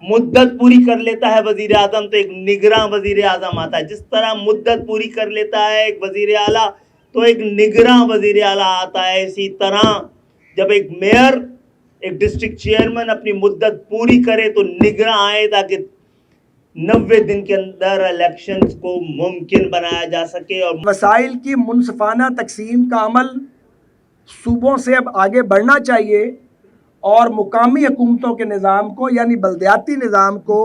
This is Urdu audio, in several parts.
مدت پوری کر لیتا ہے وزیر اعظم تو ایک نگراں وزیر اعظم آتا ہے. جس طرح مدت پوری کر لیتا ہے ایک وزیر اعلیٰ تو ایک نگراں وزیر اعلیٰ آتا ہے. اسی طرح جب ایک میئر ایک ڈسٹرکٹ چیئرمین اپنی مدت پوری کرے تو نگراں آئے تاکہ 90 دن کے اندر الیکشنز کو ممکن بنایا جا سکے. اور وسائل کی منصفانہ تقسیم کا عمل صوبوں سے اب آگے بڑھنا چاہیے اور مقامی حکومتوں کے نظام کو یعنی بلدیاتی نظام کو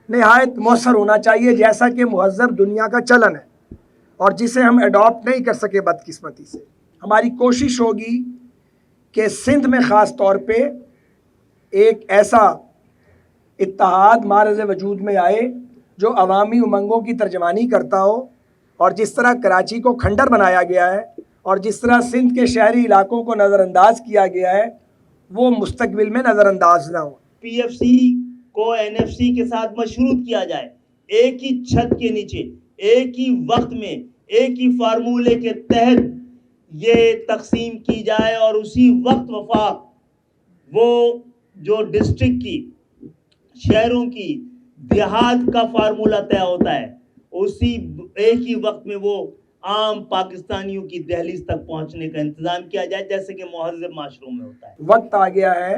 نہایت مؤثر ہونا چاہیے، جیسا کہ مہذب دنیا کا چلن ہے اور جسے ہم ایڈاپٹ نہیں کر سکے بدقسمتی سے. ہماری کوشش ہوگی کہ سندھ میں خاص طور پہ ایک ایسا اتحاد معرض وجود میں آئے جو عوامی امنگوں کی ترجمانی کرتا ہو، اور جس طرح کراچی کو کھنڈر بنایا گیا ہے اور جس طرح سندھ کے شہری علاقوں کو نظر انداز کیا گیا ہے وہ مستقبل میں نظر انداز نہ ہو. پی ایف سی کو این ایف سی کے ساتھ مشروط کیا جائے، ایک ہی چھت کے نیچے ایک ہی وقت میں ایک ہی فارمولے کے تحت یہ تقسیم کی جائے، اور اسی وقت وفاق وہ جو ڈسٹرکٹ کی، شہروں کی، دیہات کا فارمولہ طے ہوتا ہے، اسی ایک ہی وقت میں وہ عام پاکستانیوں کی دہلیز تک پہنچنے کا انتظام کیا جائے جیسے کہ مہذب معاشروں میں ہوتا ہے. وقت آ گیا ہے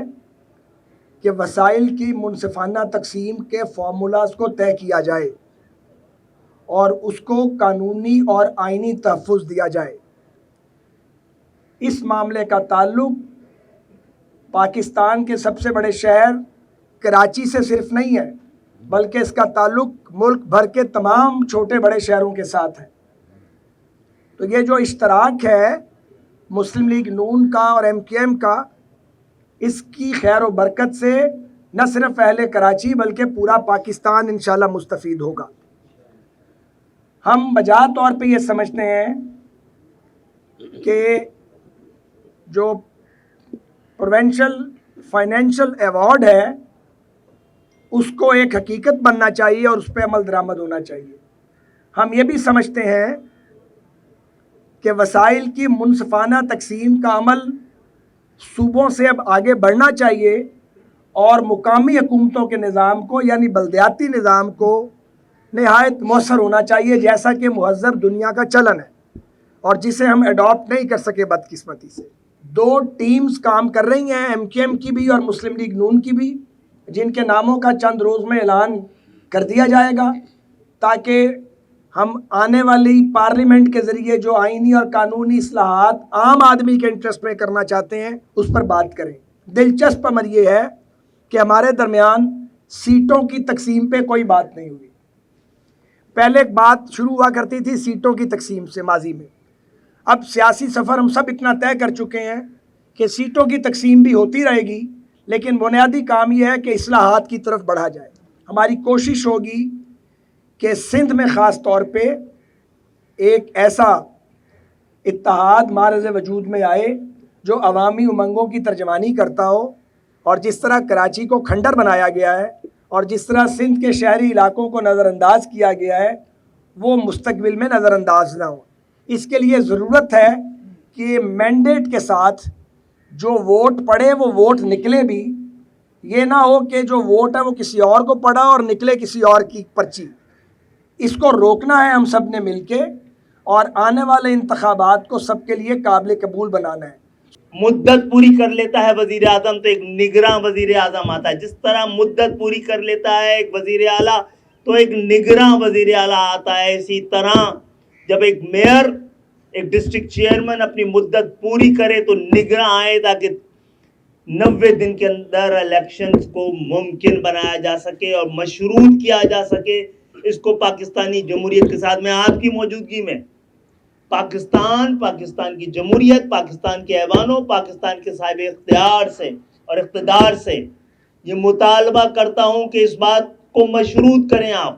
کہ وسائل کی منصفانہ تقسیم کے فارمولاز کو طے کیا جائے اور اس کو قانونی اور آئینی تحفظ دیا جائے. اس معاملے کا تعلق پاکستان کے سب سے بڑے شہر کراچی سے صرف نہیں ہے، بلکہ اس کا تعلق ملک بھر کے تمام چھوٹے بڑے شہروں کے ساتھ ہے. تو یہ جو اشتراک ہے مسلم لیگ نون کا اور ایم کیو ایم کا، اس کی خیر و برکت سے نہ صرف اہل کراچی بلکہ پورا پاکستان انشاءاللہ مستفید ہوگا. ہم بجا طور پہ یہ سمجھتے ہیں کہ جو پروونشل فائنینشل ایوارڈ ہے اس کو ایک حقیقت بننا چاہیے اور اس پہ عمل درآمد ہونا چاہیے. ہم یہ بھی سمجھتے ہیں کہ وسائل کی منصفانہ تقسیم کا عمل صوبوں سے اب آگے بڑھنا چاہیے اور مقامی حکومتوں کے نظام کو یعنی بلدیاتی نظام کو نہایت مؤثر ہونا چاہیے، جیسا کہ مہذب دنیا کا چلن ہے اور جسے ہم ایڈاپٹ نہیں کر سکے بدقسمتی سے. 2 ٹیمز کام کر رہی ہیں، ایم کیو ایم کی بھی اور مسلم لیگ نون کی بھی، جن کے ناموں کا چند روز میں اعلان کر دیا جائے گا تاکہ ہم آنے والی پارلیمنٹ کے ذریعے جو آئینی اور قانونی اصلاحات عام آدمی کے انٹرسٹ میں کرنا چاہتے ہیں اس پر بات کریں. دلچسپ امر یہ ہے کہ ہمارے درمیان سیٹوں کی تقسیم پہ کوئی بات نہیں ہوئی. پہلے ایک بات شروع ہوا کرتی تھی سیٹوں کی تقسیم سے ماضی میں. اب سیاسی سفر ہم سب اتنا طے کر چکے ہیں کہ سیٹوں کی تقسیم بھی ہوتی رہے گی، لیکن بنیادی کام یہ ہے کہ اصلاحات کی طرف بڑھا جائے. ہماری کوشش ہوگی کہ سندھ میں خاص طور پہ ایک ایسا اتحاد معرض وجود میں آئے جو عوامی امنگوں کی ترجمانی کرتا ہو، اور جس طرح کراچی کو کھنڈر بنایا گیا ہے اور جس طرح سندھ کے شہری علاقوں کو نظر انداز کیا گیا ہے وہ مستقبل میں نظر انداز نہ ہو. اس کے لیے ضرورت ہے کہ مینڈیٹ کے ساتھ جو ووٹ پڑے وہ ووٹ نکلے بھی. یہ نہ ہو کہ جو ووٹ ہے وہ کسی اور کو پڑا اور نکلے کسی اور کی پرچی. اس کو روکنا ہے ہم سب نے مل کے، اور آنے والے انتخابات کو سب کے لیے قابل قبول بنانا ہے. مدت پوری کر لیتا ہے وزیر اعظم تو ایک نگراں وزیر اعظم آتا ہے. جس طرح مدت پوری کر لیتا ہے ایک وزیر اعلیٰ تو ایک نگراں وزیر اعلیٰ آتا ہے. اسی طرح جب ایک میئر ایک ڈسٹرکٹ چیئرمین اپنی مدت پوری کرے تو نگراں آئے تاکہ 90 دن کے اندر الیکشنز کو ممکن بنایا جا سکے اور مشروط کیا جا سکے. اس کو پاکستانی جمہوریت کے ساتھ میں آپ کی موجودگی میں پاکستان کی جمہوریت، پاکستان کے ایوانوں، پاکستان کے صاحب اختیار سے اور اقتدار سے یہ مطالبہ کرتا ہوں کہ اس بات کو مشروط کریں آپ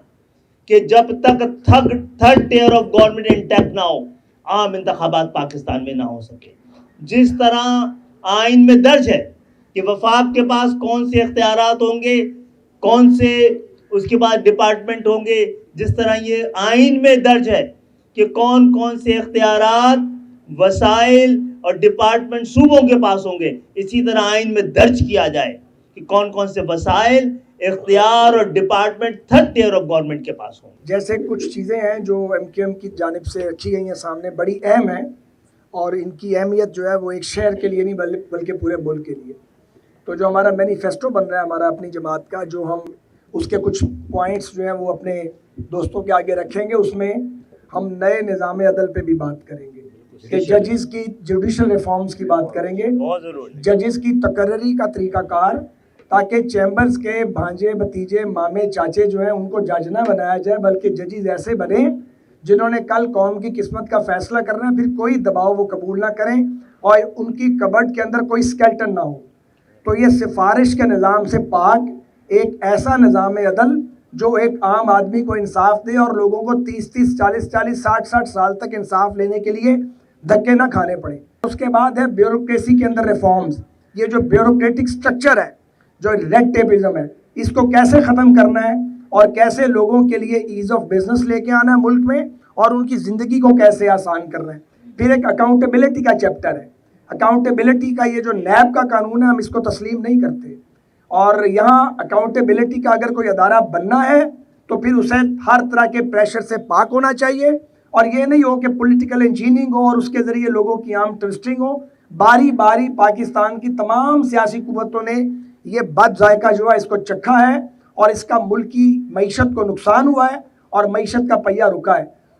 کہ جب تک third tier of government intact نہ ہو عام انتخابات پاکستان میں نہ ہو سکے. جس طرح آئین میں درج ہے کہ وفاق کے پاس کون سے اختیارات ہوں گے، کون سے اس کے بعد ڈپارٹمنٹ ہوں گے، جس طرح یہ آئین میں درج ہے کہ کون کون سے اختیارات، وسائل اور ڈپارٹمنٹ صوبوں کے پاس ہوں گے، اسی طرح آئین میں درج کیا جائے کہ کون کون سے وسائل اختیار اور department third tier of government کے پاس ہوں. جیسے کچھ چیزیں ہیں جو MQM کی جانب سے رکھی گئی ہیں سامنے، بڑی اہم ہیں، اور ان کی اہمیت جو ہے وہ ایک شہر کے لیے نہیں بلکہ پورے ملک کے لیے. تو جو ہمارا مینیفیسٹو بن رہا ہے ہمارا اپنی جماعت کا، جو ہم اس کے کچھ پوائنٹس جو ہیں وہ اپنے دوستوں کے آگے رکھیں گے، اس میں ہم نئے نظام عدل پہ بھی بات کریں گے کہ ججز کی جوڈیشل ریفارمز کی بات کریں گے، ججز کی تقرری کا طریقہ کار، تاکہ چیمبرز کے بھانجے بھتیجے مامے چاچے جو ہیں ان کو جج نہ بنایا جائے، بلکہ ججز ایسے بنیں جنہوں نے کل قوم کی قسمت کا فیصلہ کرنا ہے، پھر کوئی دباؤ وہ قبول نہ کریں اور ان کی کبڈ کے اندر کوئی اسکیلٹن نہ ہو. تو یہ سفارش کے نظام سے پاک ایک ایسا نظام عدل جو ایک عام آدمی کو انصاف دے اور لوگوں کو 30 40 60 سال تک انصاف لینے کے لیے دھکے نہ کھانے پڑے. اس کے بعد ہے بیوروکریسی کے اندر ریفارمز. یہ جو بیوروکریٹک سٹرکچر ہے، جو ریڈ ٹیپزم ہے، اس کو کیسے ختم کرنا ہے اور کیسے لوگوں کے لیے ایز آف بزنس لے کے آنا ہے ملک میں اور ان کی زندگی کو کیسے آسان کرنا ہے. پھر ایک اکاؤنٹیبلٹی کا چیپٹر ہے. اکاؤنٹیبلٹی کا یہ جو نیب کا قانون ہے، ہم اس کو تسلیم نہیں کرتے، اور یہاں اکاؤنٹیبلٹی کا اگر کوئی ادارہ بننا ہے تو پھر اسے ہر طرح کے پریشر سے پاک ہونا چاہیے، اور یہ نہیں ہو کہ پولیٹیکل انجینئرنگ ہو اور اس کے ذریعے لوگوں کی عام ٹوسٹنگ ہو. باری باری پاکستان کی تمام سیاسی قوتوں نے یہ بد ذائقہ جو ہے اس کو چکھا ہے، اور اس کا ملکی معیشت کو نقصان ہوا ہے اور معیشت کا پہیہ رکا ہے.